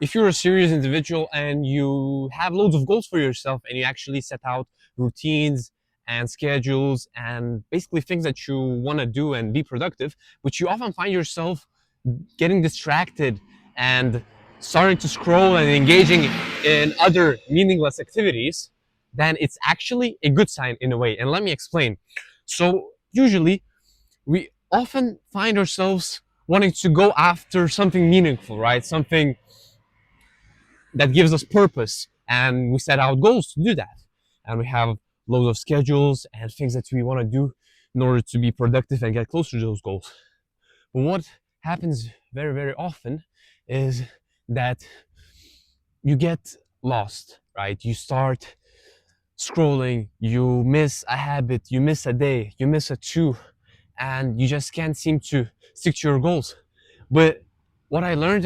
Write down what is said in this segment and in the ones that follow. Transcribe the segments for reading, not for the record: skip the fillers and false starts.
if you're a serious individual and you have loads of goals for yourself and you actually set out routines and schedules and basically things that you want to do and be productive, but you often find yourself getting distracted and starting to scroll and engaging in other meaningless activities, then it's actually a good sign in a way. And let me explain. So, usually, we often find ourselves wanting to go after something meaningful, right? Something that gives us purpose. And we set out goals to do that. And we have loads of schedules and things that we want to do in order to be productive and get closer to those goals. But what happens very, very often is that you get lost, right? You start scrolling, you miss a habit, you miss a day, you miss a two, and you just can't seem to stick to your goals. But what I learned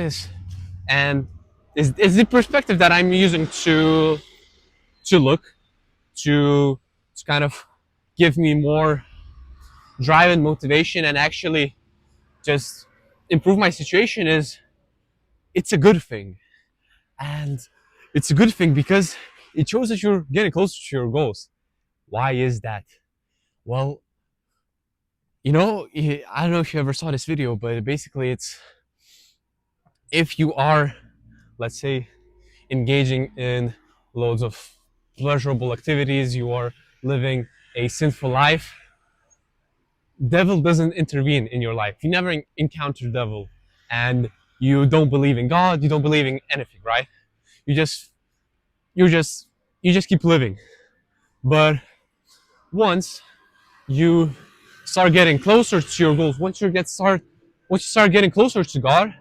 and is the perspective that I'm using to look to to kind of give me more drive and motivation and actually just improve my situation is it's a good thing. And it's a good thing because it shows that you're getting closer to your goals. Why is that? Well, I don't know if you ever saw this video, but basically it's if you are, let's say, engaging in loads of pleasurable activities, you are living a sinful life, devil doesn't intervene in your life. You never encounter devil, and you don't believe in God, you don't believe in anything, right? You just you just you just keep living. But once you start getting closer to your goals, once you start getting closer to God,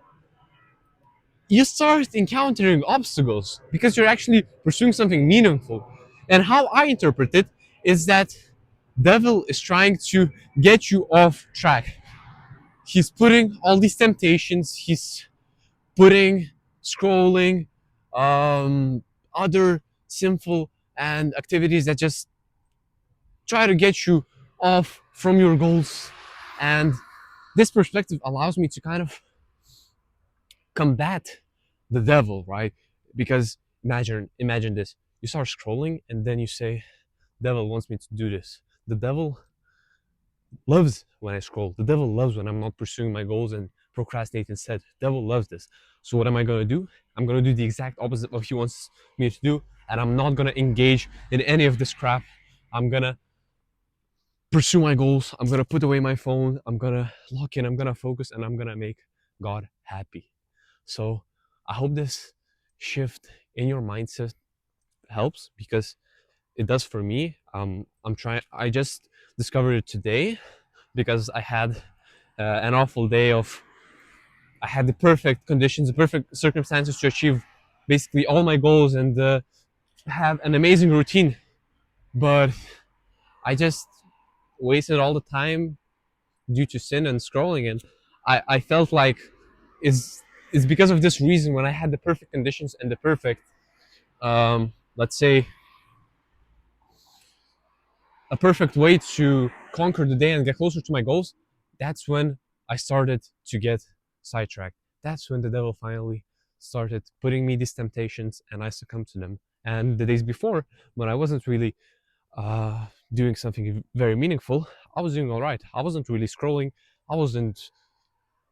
you start encountering obstacles because you're actually pursuing something meaningful. And how I interpret it is that devil is trying to get you off track. He's putting all these temptations, he's putting scrolling, other sinful and activities that just try to get you off from your goals. And this perspective allows me to kind of combat the devil, right? Because imagine this. You start scrolling and then you say, devil wants me to do this. The devil loves when I scroll. The devil loves when I'm not pursuing my goals and procrastinate instead. The devil loves this. So what am I gonna do? I'm gonna do the exact opposite of what he wants me to do, and I'm not gonna engage in any of this crap. I'm gonna pursue my goals. I'm gonna put away my phone. I'm gonna lock in. I'm gonna focus, and I'm gonna make God happy. So I hope this shift in your mindset helps because it does for me. I'm trying. I just discovered it today because I had an awful day of. I had the perfect conditions, the perfect circumstances to achieve basically all my goals and have an amazing routine. But I just wasted all the time due to sin and scrolling, and I felt like is because of this reason when I had the perfect conditions and the perfect let's say a perfect way to conquer the day and get closer to my goals, that's when I started to get sidetracked. That's when the devil finally started putting me these temptations and I succumbed to them. And the days before, when I wasn't really doing something very meaningful, I was doing all right. I wasn't really scrolling. I wasn't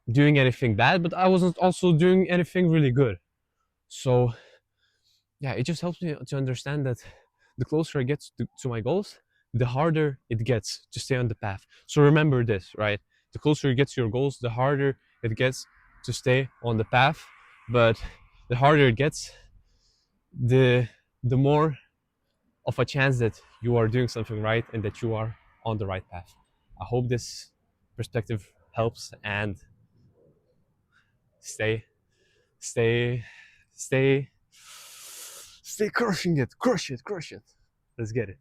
doing anything bad, but I wasn't also doing anything really good. So yeah, it just helps me to understand that the closer I get to my goals, the harder it gets to stay on the path. So remember this, right? The closer you get to your goals, the harder it gets to stay on the path. But the harder it gets, the the more of a chance that you are doing something right and that you are on the right path. I hope this perspective helps and stay, stay, stay, stay crushing it, crush it, crush it. Let's get it.